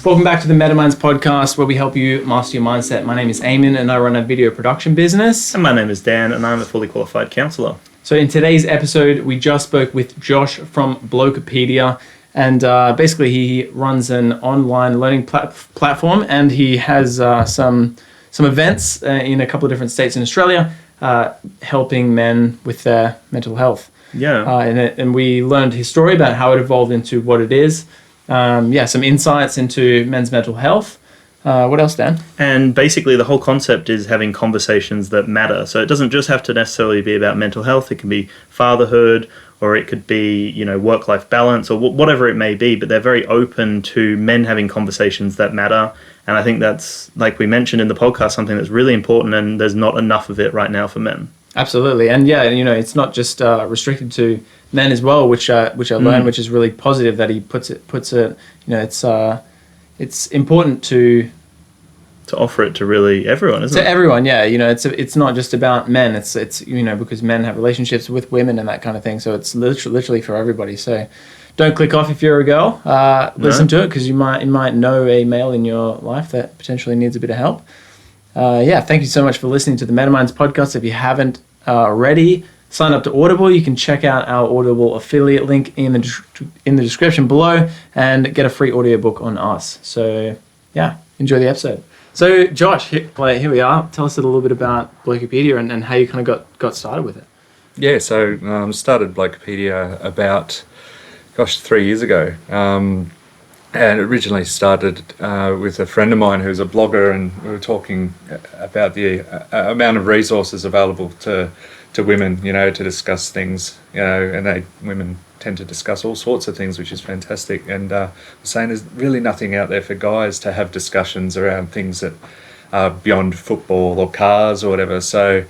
Welcome back to the MetaMinds podcast, where we help you master your mindset. My name is Eamon, and I run a video production business. And my name is Dan, and I'm a fully qualified counsellor. So in today's episode, we just spoke with Josh from Blokepedia, and basically he runs an online learning platform, and he has some events in a couple of different states in Australia, helping men with their mental health. Yeah. And we learned his story about how it evolved into what it is. Some insights into men's mental health. What else, Dan? And basically the whole concept is having conversations that matter. So it doesn't just have to necessarily be about mental health. It can be fatherhood, or it could be, work-life balance, or whatever it may be. But they're very open to men having conversations that matter. And I think that's, like we mentioned in the podcast, something that's really important, and there's not enough of it right now for men. Absolutely. And it's not just restricted to men as well, which I learned, which is really positive that he puts it. It's important to offer it to really everyone, isn't it? To everyone, yeah. It's not just about men. It's because men have relationships with women and that kind of thing. So it's literally for everybody. So don't click off if you're a girl. Listen to it, because you might know a male in your life that potentially needs a bit of help. Thank you so much for listening to the MetaMinds podcast. If you haven't already, sign up to Audible. You can check out our Audible affiliate link in the description below and get a free audiobook on us. So, enjoy the episode. So, Josh, here we are. Tell us a little bit about Blokepedia and how you kind of got started with it. Yeah, so started Blokepedia about, 3 years ago. And originally started with a friend of mine who's a blogger, and we were talking about the amount of resources available to women, to discuss things, and women tend to discuss all sorts of things, which is fantastic. And saying there's really nothing out there for guys to have discussions around things that are beyond football or cars or whatever. So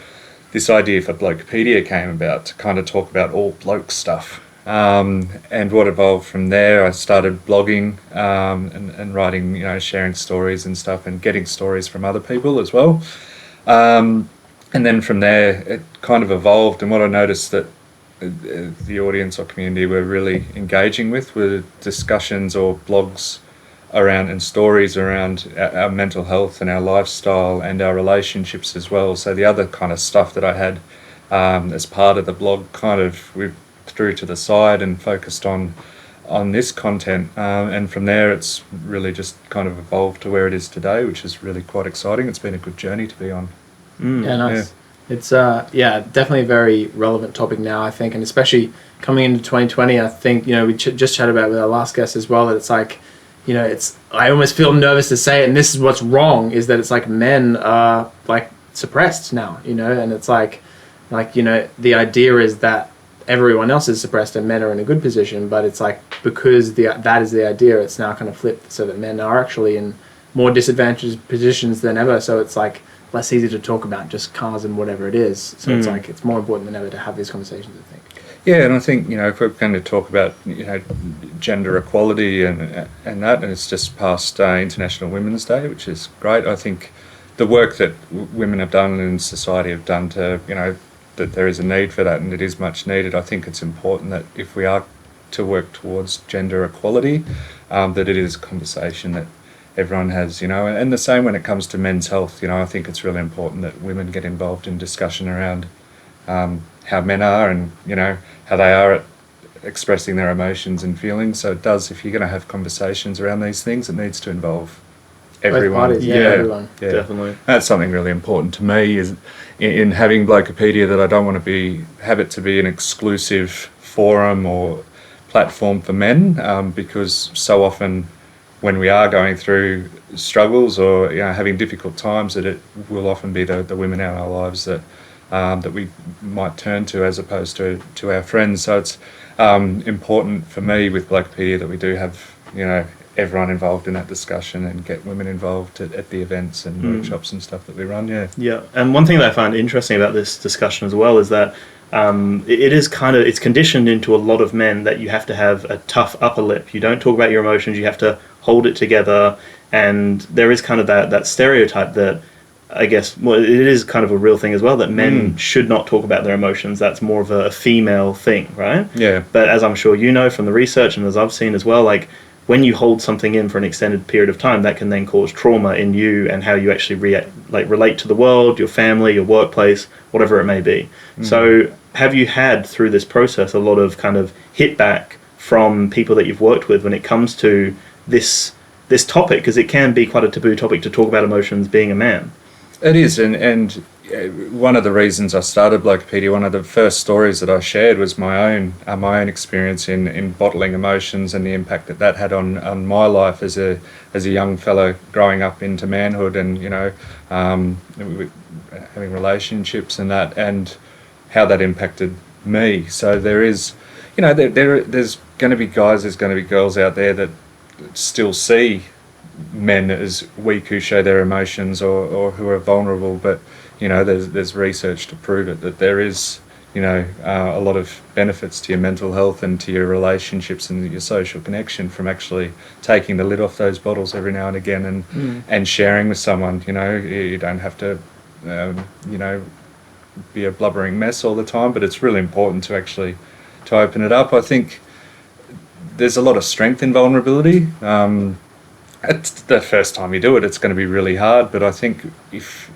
this idea for Blokepedia came about to kind of talk about all bloke stuff. And what evolved from there, I started blogging and writing, sharing stories and stuff, and getting stories from other people as well. And then from there, it kind of evolved. And what I noticed that the audience or community were really engaging with were discussions or blogs around and stories around our mental health and our lifestyle and our relationships as well. So the other kind of stuff that I had as part of the blog we threw to the side and focused on this content, and from there it's really just kind of evolved to where it is today, which is really quite exciting. It's been a good journey to be on. Yeah, nice. Yeah. It's definitely a very relevant topic now, I think, and especially coming into 2020. I think we just chatted about it with our last guest as well, that it's like, I almost feel nervous to say it, and this is what's wrong, is that it's like men are like suppressed now, and it's like the idea is that everyone else is suppressed and men are in a good position, but it's like, because that is the idea, it's now kind of flipped so that men are actually in more disadvantaged positions than ever. So it's like less easy to talk about just cars and whatever it is. So it's like, it's more important than ever to have these conversations, I think. Yeah, and I think, if we're going to talk about, gender equality and that, and it's just past International Women's Day, which is great. I think the work that women have done and society have done to, that there is a need for that, and it is much needed. I think it's important that if we are to work towards gender equality, that it is a conversation that everyone has, and the same when it comes to men's health. I think it's really important that women get involved in discussion around how men are and, how they are at expressing their emotions and feelings. So it does, if you're going to have conversations around these things, it needs to involve everyone. Both parties, everyone. Yeah, definitely. That's something really important to me, is in having Blokepedia, that I don't want to have it to be an exclusive forum or platform for men, because so often when we are going through struggles or having difficult times, that it will often be the women in our lives that we might turn to, as opposed to our friends. So it's important for me with Blokepedia that we do have everyone involved in that discussion and get women involved at the events and workshops and stuff that we run. Yeah, and one thing that I find interesting about this discussion as well is that it's conditioned into a lot of men that you have to have a tough upper lip. You don't talk about your emotions, you have to hold it together, and there is kind of that stereotype that, I guess, well, it is kind of a real thing as well, that men should not talk about their emotions. That's more of a female thing, right? Yeah. But as I'm sure you know from the research, and as I've seen as well, like, when you hold something in for an extended period of time, that can then cause trauma in you and how you actually relate to the world, your family, your workplace, whatever it may be. So have you had through this process a lot of kind of hit back from people that you've worked with when it comes to this topic? Because it can be quite a taboo topic to talk about emotions being a man. It is, and one of the reasons I started Blokepedia, one of the first stories that I shared was my own experience in bottling emotions and the impact that had on my life as a young fellow growing up into manhood, and having relationships and that, and how that impacted me. So there is, there's going to be guys, there's going to be girls out there that still see men as weak who show their emotions or who are vulnerable, but there's research to prove it, that there is a lot of benefits to your mental health and to your relationships and your social connection from actually taking the lid off those bottles every now and again and sharing with someone. You don't have to be a blubbering mess all the time, but it's really important to open it up. I think there's a lot of strength in vulnerability. It's the first time you do it, it's going to be really hard, but I think if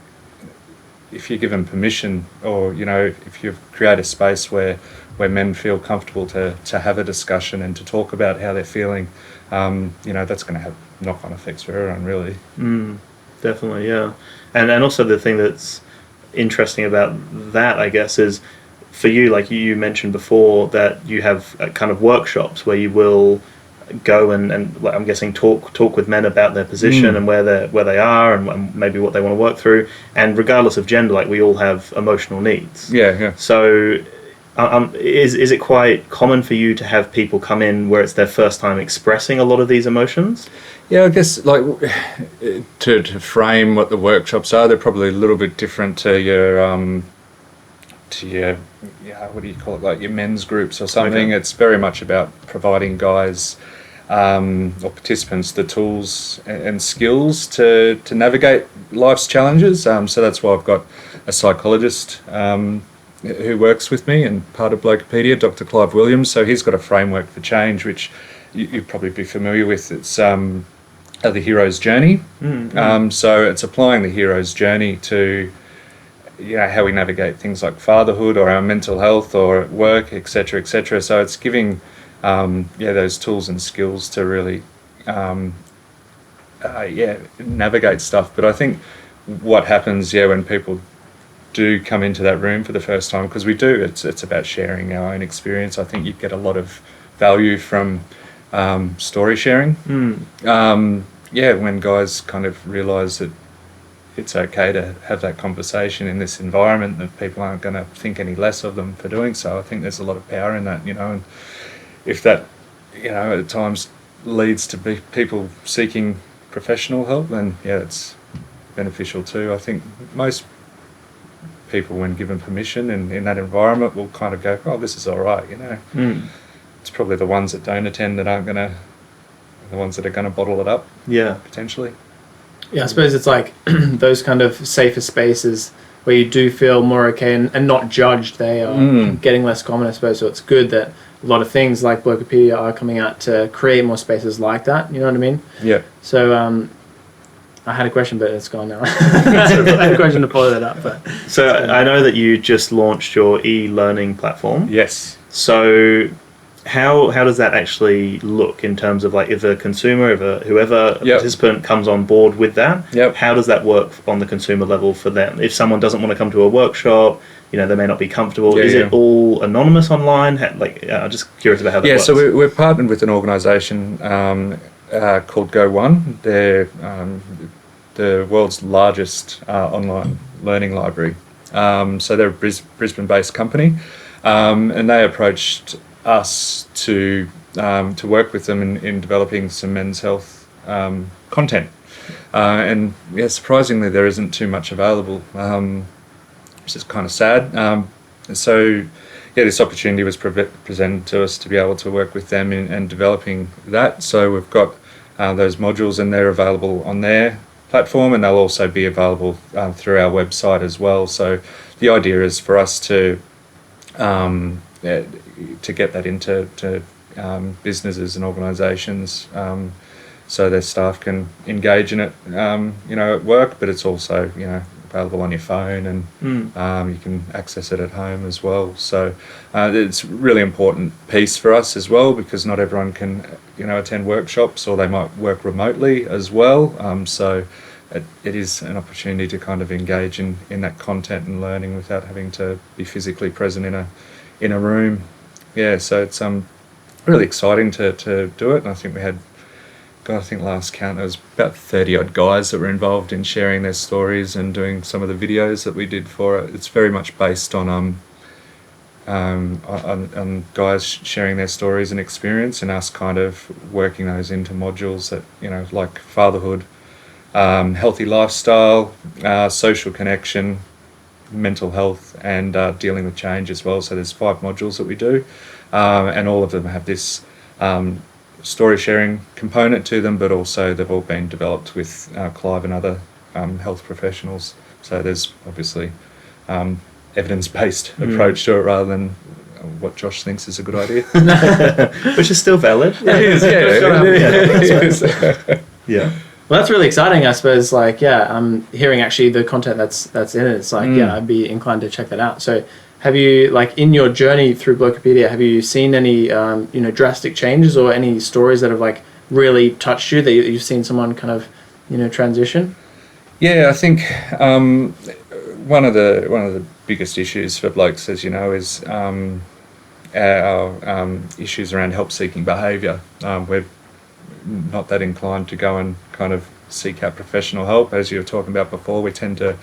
you're given permission, or if you create a space where men feel comfortable to have a discussion and to talk about how they're feeling, that's going to have knock-on effects for everyone, really. Definitely, yeah. And also the thing that's interesting about that, I guess, is for you, like you mentioned before, that you have kind of workshops where you will go and I'm guessing talk with men about their position and where they are and maybe what they want to work through, and regardless of gender, like we all have emotional needs. Yeah. So is it quite common for you to have people come in where it's their first time expressing a lot of these emotions? Yeah, I guess like to frame what the workshops are, they're probably a little bit different to your what do you call it, like your men's groups or something. Okay. It's very much about providing guys or participants the tools and skills to navigate life's challenges. So that's why I've got a psychologist who works with me and part of Blokepedia, Dr. Clive Williams. So he's got a framework for change, which you'd probably be familiar with. It's the hero's journey. So it's applying the hero's journey to how we navigate things like fatherhood or our mental health or at work, etc., etc. So it's giving those tools and skills to really navigate stuff. But I think what happens when people do come into that room for the first time, because we do, it's about sharing our own experience. I think you get a lot of value from story sharing. When guys kind of realise that it's okay to have that conversation in this environment, that people aren't going to think any less of them for doing so. I think there's a lot of power in that, and if that, at times leads to people seeking professional help, then it's beneficial too. I think most people, when given permission and in that environment, will kind of go, oh, this is all right, It's probably the ones that don't attend that aren't going to, the ones that are going to bottle it up, potentially. Yeah, I suppose it's like those kind of safer spaces where you do feel more okay and not judged. They are getting less common, I suppose. So it's good that a lot of things like Blokepedia are coming out to create more spaces like that. You know what I mean? Yeah. So I had a question, but it's gone now. I had a question to follow that up. But so I know that you just launched your e-learning platform. Yes. So how does that actually look in terms of, like, if a consumer, if whoever participant comes on board with that, how does that work on the consumer level for them? If someone doesn't want to come to a workalled, they may not be comfortable. Is it all anonymous online? I'm just curious about how that works. Yeah, so we're partnered with an organisation called Go One. They're the world's largest online learning library. So they're a Brisbane-based company, and they approached us to work with them in developing some men's health content, and surprisingly there isn't too much available, which is kind of sad. So this opportunity was presented to us to be able to work with them in developing that. So we've got those modules, and they're available on their platform, and they'll also be available through our website as well. So the idea is for us to get that into businesses and organisations, so their staff can engage in it, at work, but it's also, available on your phone, and you can access it at home as well. So it's a really important piece for us as well, because not everyone can, attend workshops, or they might work remotely as well. So it is an opportunity to kind of engage in that content and learning without having to be physically present in a room. Yeah, so it's really exciting to do it, and I think we had, I think last count there was about 30 odd guys that were involved in sharing their stories and doing some of the videos that we did for it. It's very much based on guys sharing their stories and experience, and us kind of working those into modules that, like fatherhood, healthy lifestyle, social connection, mental health, and dealing with change as well. So there's 5 modules that we do, and all of them have this story sharing component to them, but also they've all been developed with Clive and other health professionals. So there's obviously evidence-based approach to it, rather than what Josh thinks is a good idea. Which is still valid. It is, yeah. Yeah. Well, that's really exciting, I suppose. Like, I'm hearing actually the content that's in it. It's like, I'd be inclined to check that out. So have you, like, in your journey through Blokepedia, have you seen any, drastic changes, or any stories that have, like, really touched you, that you've seen someone kind of, transition? Yeah, I think one of the biggest issues for blokes, as you know, is our issues around help-seeking behaviour. We're not that inclined to go and kind of seek out professional help. As you were talking about before, we tend to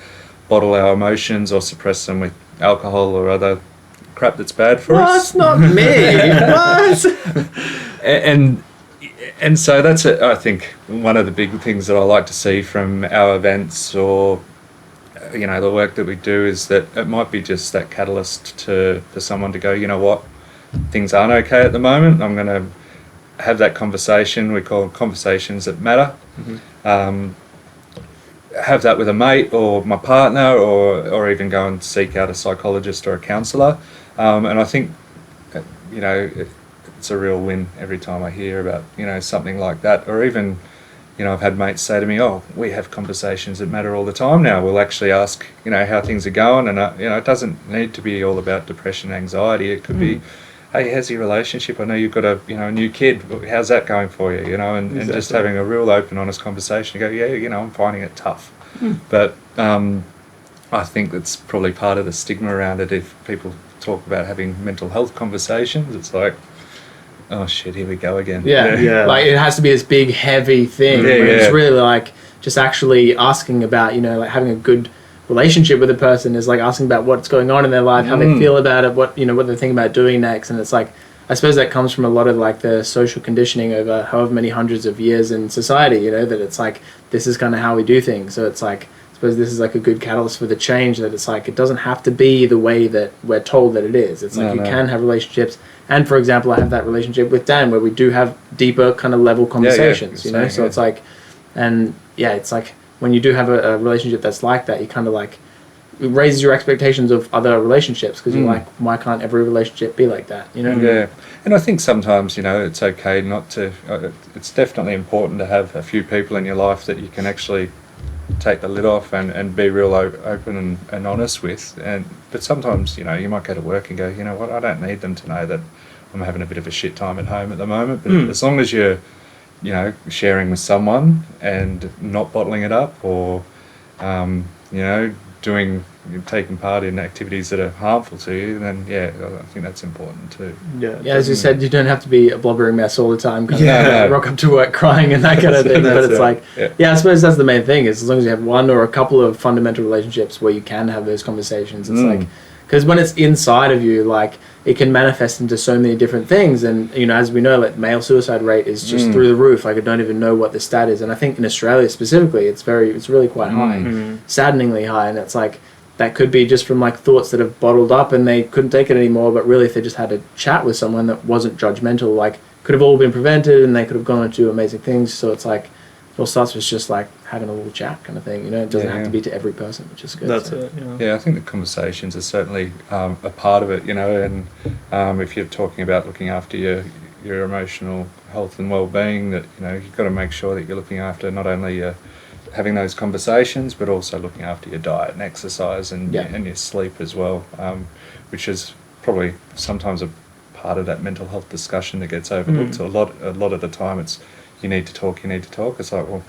bottle our emotions or suppress them with alcohol or other crap that's bad for us. That's not me. What? And so that's I think one of the big things that I like to see from our events, or the work that we do, is that it might be just that catalyst for someone to go, you know what, things aren't okay at the moment. I'm going to have that conversation. We call conversations that matter. Have that with a mate or my partner, or even go and seek out a psychologist or a counsellor. And I think, it's a real win every time I hear about, something like that. Or even, I've had mates say to me, oh, we have conversations that matter all the time now. We'll actually ask, how things are going. And, it doesn't need to be all about depression, anxiety. It could be, hey, how's your relationship? I know you've got a new kid. How's that going for you? And just having a real open, honest conversation. You go, yeah, I'm finding it tough. But I think that's probably part of the stigma around it. If people talk about having mental health conversations, it's like, oh shit, here we go again. Yeah. Like, it has to be this big, heavy thing. It's really like just actually asking about, like having a good relationship with a person is like asking about what's going on in their life, how they feel about it, what what they're thinking about doing next. And it's like, I suppose that comes from a lot of like the social conditioning over however many hundreds of years in society, that it's like, this is kind of how we do things. So it's like, I suppose this is like a good catalyst for the change, that it's like, it doesn't have to be the way that we're told that it is. It's like, you can have relationships. And for example, I have that relationship with Dan where we do have deeper kind of level conversations, so it's like, and it's like, when you do have a relationship that's like that, you kind of like, it raises your expectations of other relationships, because you're like, why can't every relationship be like that? Yeah, and I think sometimes it's okay not to. It's definitely important to have a few people in your life that you can actually take the lid off and be real open and honest with. But sometimes you might go to work and go, you know what, I don't need them to know that I'm having a bit of a shit time at home at the moment. But as long as you're sharing with someone and not bottling it up, or taking part in activities that are harmful to you, then I think that's important too. As you said, you don't have to be a blubbering mess all the time, rock up to work crying and that kind of thing. But it's like, I suppose that's the main thing, is as long as you have one or a couple of fundamental relationships where you can have those conversations. It's like, because when it's inside of you, like, it can manifest into so many different things. And as we know, like, male suicide rate is just through the roof. Like, I don't even know what the stat is, and I think in Australia specifically, it's really quite high, saddeningly high. And it's like, that could be just from like thoughts that have bottled up and they couldn't take it anymore. But really, if they just had a chat with someone that wasn't judgmental, like, could have all been prevented, and they could have gone on to do amazing things. So it's like, it all starts with just like having a little chat kind of thing. It doesn't have to be to every person, which is good. That's it. Yeah, I think the conversations are certainly a part of it. And if you're talking about looking after your your emotional health and well-being, that you've got to make sure that you're looking after not only having those conversations, but also looking after your diet and exercise and your sleep as well, which is probably sometimes a part of that mental health discussion that gets overlooked. So a lot of the time it's you need to talk. It's like, well,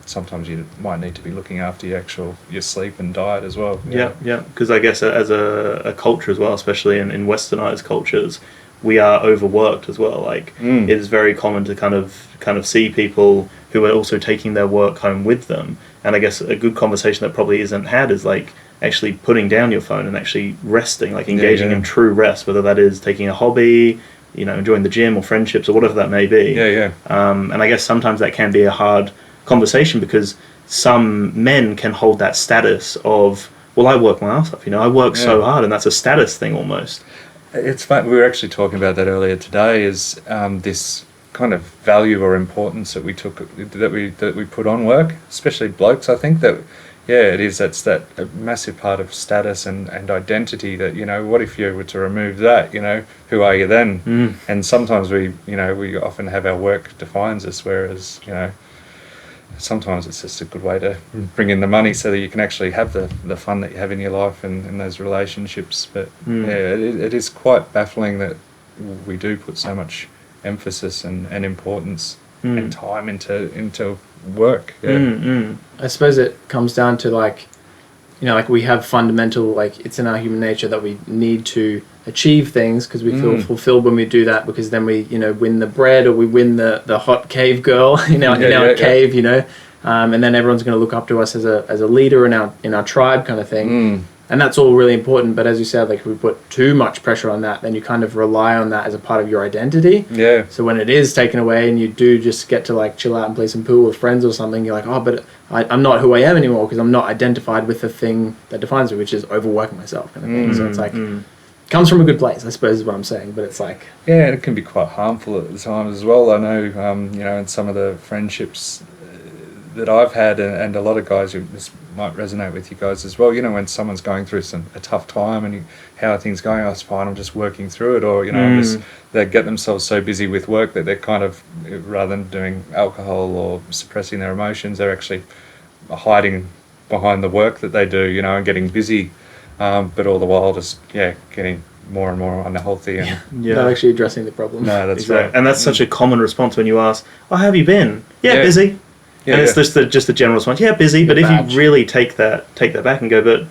sometimes you might need to be looking after your sleep and diet as well. Yeah. Because I guess as a culture as well, especially in westernized cultures, we are overworked as well. Like it is very common to kind of see people who are also taking their work home with them. And I guess a good conversation that probably isn't had is like actually putting down your phone and actually resting, like engaging in true rest, whether that is taking a hobby, enjoying the gym or friendships or whatever that may be. And I guess sometimes that can be a hard conversation because some men can hold that status of, well, I work my ass off, I work so hard, and that's a status thing almost. It's fun. We were actually talking about that earlier today. Is this kind of value or importance that we put on work, especially blokes? I think that it is. That's that a massive part of status and identity. That what if you were to remove that? Who are you then? And sometimes we often have our work defines us, whereas sometimes it's just a good way to bring in the money so that you can actually have the fun that you have in your life and in those relationships. But it is quite baffling that we do put so much emphasis and importance and time into work. I suppose it comes down to like we have fundamental, it's in our human nature that we need to achieve things because we feel fulfilled when we do that, because then we win the bread or we win the hot cave girl in our cave, and then everyone's going to look up to us as a leader in our tribe kind of thing. And that's all really important, but as you said, if we put too much pressure on that, then you kind of rely on that as a part of your identity. So when it is taken away and you do just get to chill out and play some pool with friends or something, you're like, oh, but I'm not who I am anymore because I'm not identified with the thing that defines me, which is overworking myself kind of thing. So it's comes from a good place, I suppose is what I'm saying, but it's like... Yeah, it can be quite harmful at the times as well. I know, in some of the friendships that I've had, and a lot of guys who this might resonate with you guys as well, when someone's going through a tough time and how are things going? Oh, it's fine, I'm just working through it, or they get themselves so busy with work that they're kind of, rather than doing alcohol or suppressing their emotions, they're actually hiding behind the work that they do, and getting busy, but all the while just getting more and more unhealthy and not actually addressing the problem. No, that's exactly. right. And that's such a common response when you ask, "Oh, how have you been?" Busy. And it's just the general response, busy. But if you really take that back and go, but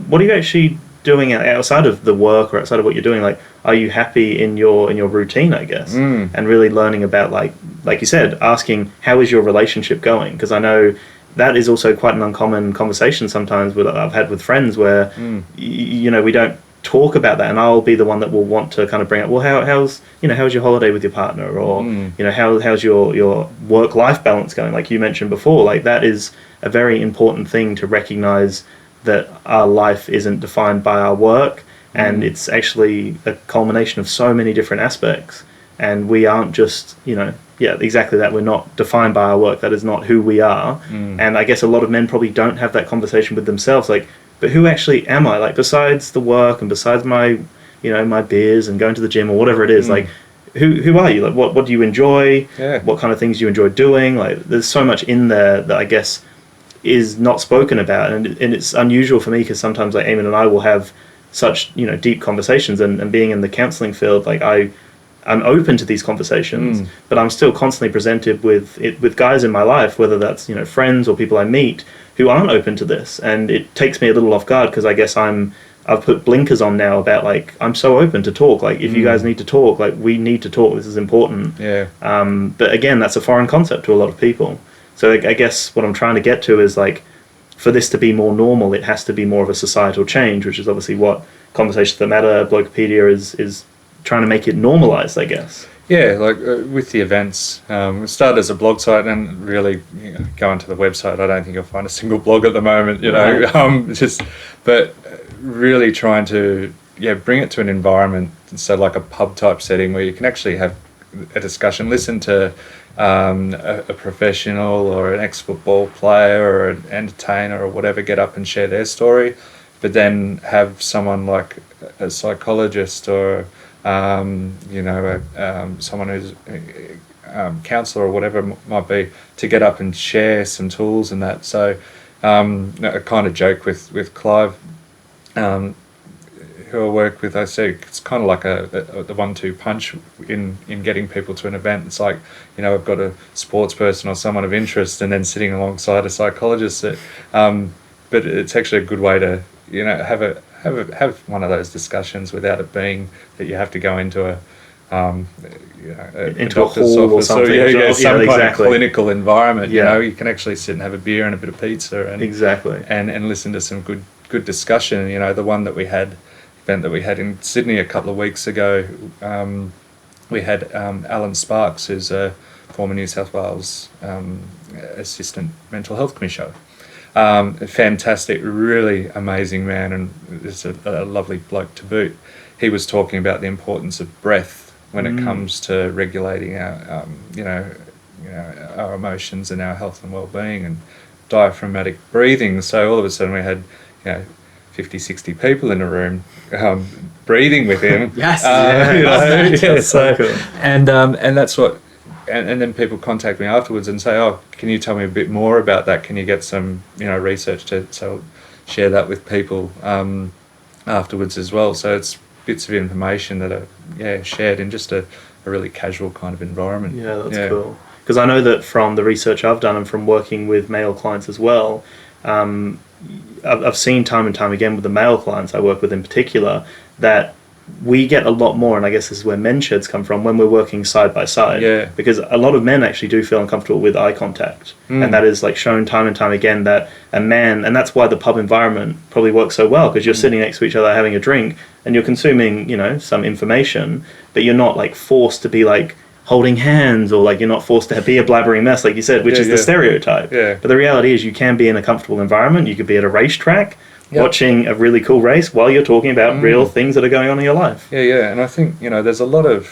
what are you actually doing outside of the work or outside of what you're doing? Like, are you happy in your routine? I guess, and really learning about like you said, asking how is your relationship going? Because I know that is also quite an uncommon conversation sometimes I've had with friends where we don't talk about that, and I'll be the one that will want to kind of bring up, well, how's your holiday with your partner, or how's your work-life balance going, like you mentioned before. Like, that is a very important thing to recognize, that our life isn't defined by our work, and it's actually a culmination of so many different aspects, and we aren't just exactly that. We're not defined by our work. That is not who we are. And I guess a lot of men probably don't have that conversation with themselves, like, but who actually am I? Like, besides the work and besides my, my beers and going to the gym or whatever it is, like, who are you? Like, what do you enjoy? What kind of things do you enjoy doing? Like, there's so much in there that I guess is not spoken about, and it's unusual for me because sometimes like Eamon and I will have such deep conversations, and being in the counselling field, like I'm open to these conversations, but I'm still constantly presented with guys in my life, whether that's friends or people I meet, who aren't open to this, and it takes me a little off guard because I guess I've put blinkers on now about, like, I'm so open to talk. Like, if you guys need to talk, like, we need to talk. This is important. But again, that's a foreign concept to a lot of people. So I guess what I'm trying to get to is, like, for this to be more normal, it has to be more of a societal change, which is obviously what Conversations That Matter, Blokepedia is trying to make it normalized, I guess. Yeah, like with the events, it started as a blog site, and really go onto the website. I don't think you'll find a single blog at the moment, but really trying to bring it to an environment, so like a pub type setting where you can actually have a discussion, listen to a professional or an ex-football player or an entertainer or whatever get up and share their story, but then have someone like a psychologist or someone who's counsellor or whatever it might be, to get up and share some tools and that. So I kind of joke with Clive, who I work with. I say it's kind of like the 1-2 punch in getting people to an event. It's like, I've got a sports person or someone of interest, and then sitting alongside a psychologist. But it's actually a good way to have one of those discussions without it being that you have to go into a doctor's hall or office something. some kind of clinical environment. You can actually sit and have a beer and a bit of pizza and listen to some good discussion. The one that we had in Sydney a couple of weeks ago, we had Alan Sparks, who's a former New South Wales assistant mental health commissioner. A fantastic, really amazing man, and just a lovely bloke to boot. He was talking about the importance of breath when it comes to regulating our, our emotions and our health and well-being, and diaphragmatic breathing. So all of a sudden we had, 50, 60 people in a room breathing with him. Yes. So cool. And that's what. And then people contact me afterwards and say, "Oh, can you tell me a bit more about that? Can you get some, research to share that with people afterwards as well?" So it's bits of information that are shared in just a really casual kind of environment. Yeah, that's cool. Because I know that from the research I've done and from working with male clients as well, I've seen time and time again with the male clients I work with in particular that we get a lot more, and I guess this is where men sheds come from, when we're working side by side. Yeah. Because a lot of men actually do feel uncomfortable with eye contact. And that is shown time and time again that a man, and that's why the pub environment probably works so well, because you're sitting next to each other having a drink and you're consuming, some information, but you're not forced to be holding hands, or you're not forced to be a blabbering mess, like you said, which is the stereotype. Yeah. But the reality is you can be in a comfortable environment. You could be at a racetrack, watching a really cool race while you're talking about real things that are going on in your life. Yeah, and I think, there's a lot of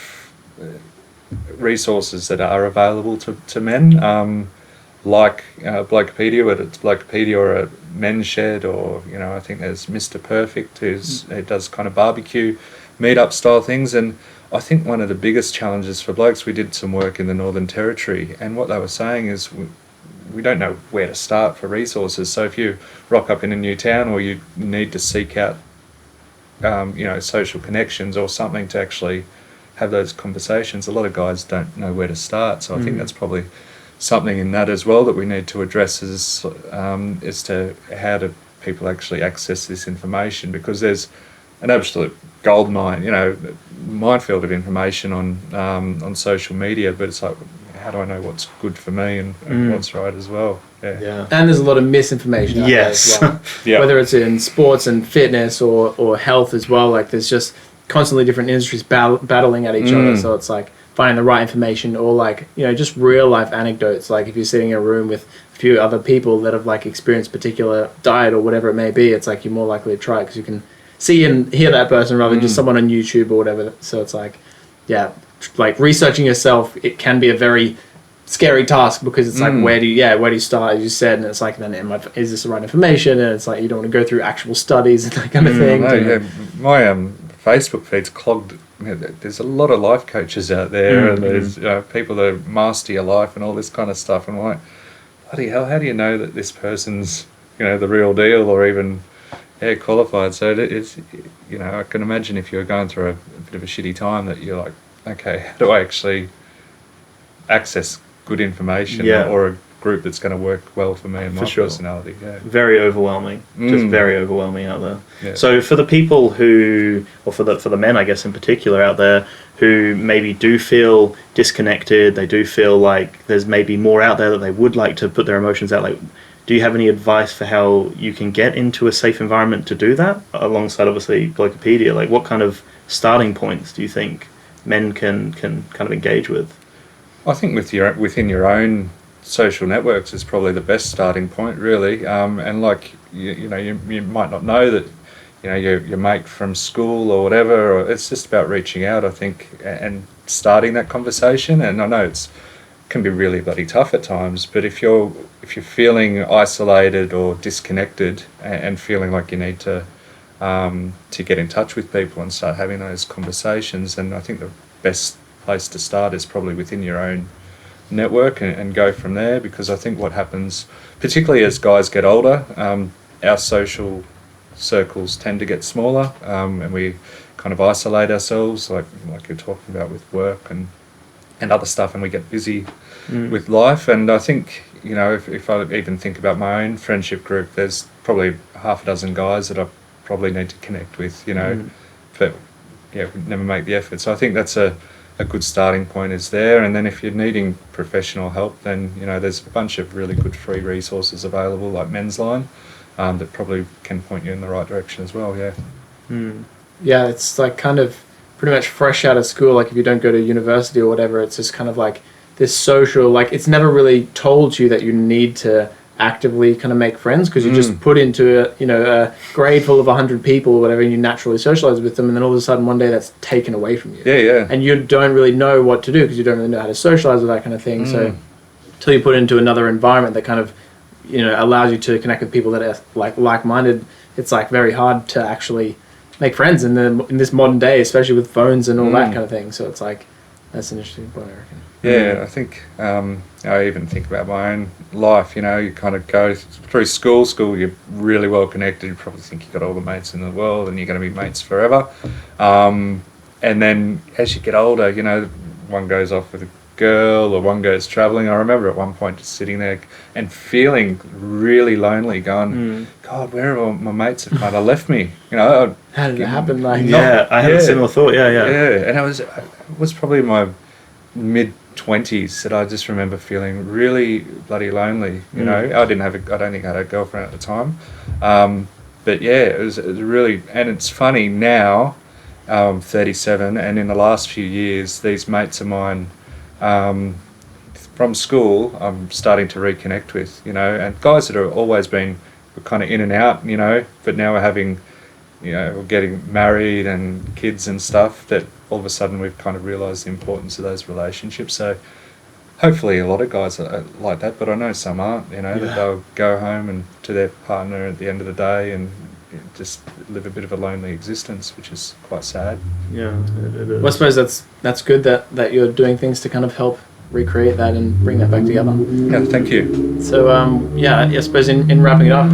resources that are available to men, like Blokepedia, whether it's Blokepedia or a men's shed, or, I think there's Mr. Perfect, who does kind of barbecue, meet-up style things. And I think one of the biggest challenges for blokes, we did some work in the Northern Territory, and what they were saying is we don't know where to start for resources. So if you rock up in a new town, or you need to seek out, social connections or something to actually have those conversations, a lot of guys don't know where to start. So I think that's probably something in that as well that we need to address as to how do people actually access this information, because there's an absolute gold mine, minefield of information on social media, but it's how do I know what's good for me and what's right as well? Yeah. And there's a lot of misinformation out there as well. Whether it's in sports and fitness or health as well, there's just constantly different industries battling at each other. So it's finding the right information, or just real life anecdotes. If you're sitting in a room with a few other people that have experienced particular diet or whatever it may be, it's you're more likely to try it because you can see and hear that person rather than just someone on YouTube or whatever. So it's researching yourself, it can be a very scary task, because it's where do you start, as you said, and it's then is this the right information, and it's you don't want to go through actual studies and that kind of thing. My Facebook feed's clogged. There's a lot of life coaches out there, and there's people that master your life and all this kind of stuff, and bloody hell, how do you know that this person's the real deal, or even qualified? So it's I can imagine if you're going through a bit of a shitty time, that you're okay, how do I actually access good information or a group that's going to work well for me and my personality? Very overwhelming, just very overwhelming out there. So for the people who, or for the men, I guess in particular out there, who maybe do feel disconnected, they do feel there's maybe more out there that they would like to put their emotions out, do you have any advice for how you can get into a safe environment to do that, alongside obviously Blokepedia? What kind of starting points do you think men can kind of engage with? I think within your own social networks is probably the best starting point, really. And you might not know that your mate from school or whatever, or it's just about reaching out, I think, and starting that conversation. And I know can be really bloody tough at times, but if you're feeling isolated or disconnected and feeling like you need to to get in touch with people and start having those conversations. And I think the best place to start is probably within your own network and go from there, because I think what happens, particularly as guys get older, our social circles tend to get smaller, and we kind of isolate ourselves, like you're talking about with work and other stuff, and we get busy with life. And I think, you know, if I even think about my own friendship group, there's probably half a dozen guys that I probably need to connect with, you know, but yeah, we never make the effort. So I think that's a good starting point is there. And then if you're needing professional help, then, you know, there's a bunch of really good free resources available, like Men's Line, that probably can point you in the right direction as well. Yeah, it's like kind of pretty much fresh out of school. Like if you don't go to university or whatever, it's just kind of like this social, like it's never really told you that you need to actively kind of make friends, because you just put into a grade full of 100 people or whatever, and you naturally socialize with them, and then all of a sudden one day that's taken away from you. And you don't really know what to do, because you don't really know how to socialize with that kind of thing. So until you put into another environment that kind of, you know, allows you to connect with people that are like-minded, it's like very hard to actually make friends in this modern day, especially with phones and all that kind of thing. So it's like, that's an interesting point, I reckon. Yeah, I think I even think about my own life. You know, you kind of go through school. You're really well connected. You probably think you've got all the mates in the world, and you're going to be mates forever. And then as you get older, you know, one goes off with a girl or one goes travelling. I remember at one point just sitting there and feeling really lonely, going, God, where have all my mates have kind of left me? You know, how did it happen? Like, I had a similar thought. Yeah, and it was probably my mid-20s that I just remember feeling really bloody lonely. You know, I don't think I had a girlfriend at the time, but yeah, it was really. And it's funny now, 37, and in the last few years, these mates of mine from school, I'm starting to reconnect with. You know, and guys that have always been kind of in and out. You know, but now we're having, you know, we're getting married and kids and stuff, that all of a sudden we've kind of realised the importance of those relationships. So hopefully a lot of guys are like that, but I know some aren't, you know, that they'll go home and to their partner at the end of the day and just live a bit of a lonely existence, which is quite sad. Yeah, it is. Well, I suppose that's good that you're doing things to kind of help recreate that and bring that back together. Yeah, thank you. So, I suppose in wrapping it up,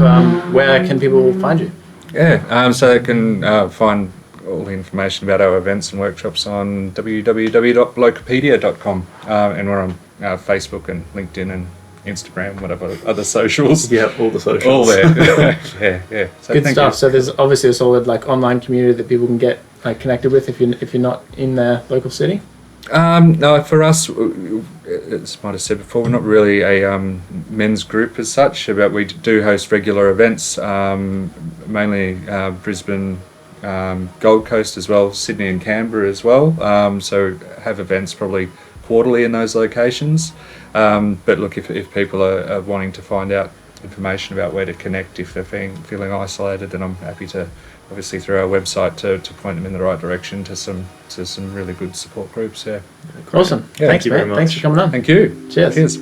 where can people find you? Yeah, so they can find all the information about our events and workshops on www.blokepedia.com, and we're on Facebook and LinkedIn and Instagram, whatever other socials. Yeah, all the socials. All there. yeah. So good stuff. You. So there's obviously a solid like online community that people can get connected with if you're not in their local city. No, for us, as I might have said before, we're not really a men's group as such, but we do host regular events, mainly Brisbane, Gold Coast as well, Sydney and Canberra as well. So have events probably quarterly in those locations. But look, if people are wanting to find out information about where to connect, if they're feeling isolated, then I'm happy to, obviously through our website, to point them in the right direction to some really good support groups. Yeah. Awesome. Yeah, Thanks, you very much. Thanks for coming on. Thank you. Cheers.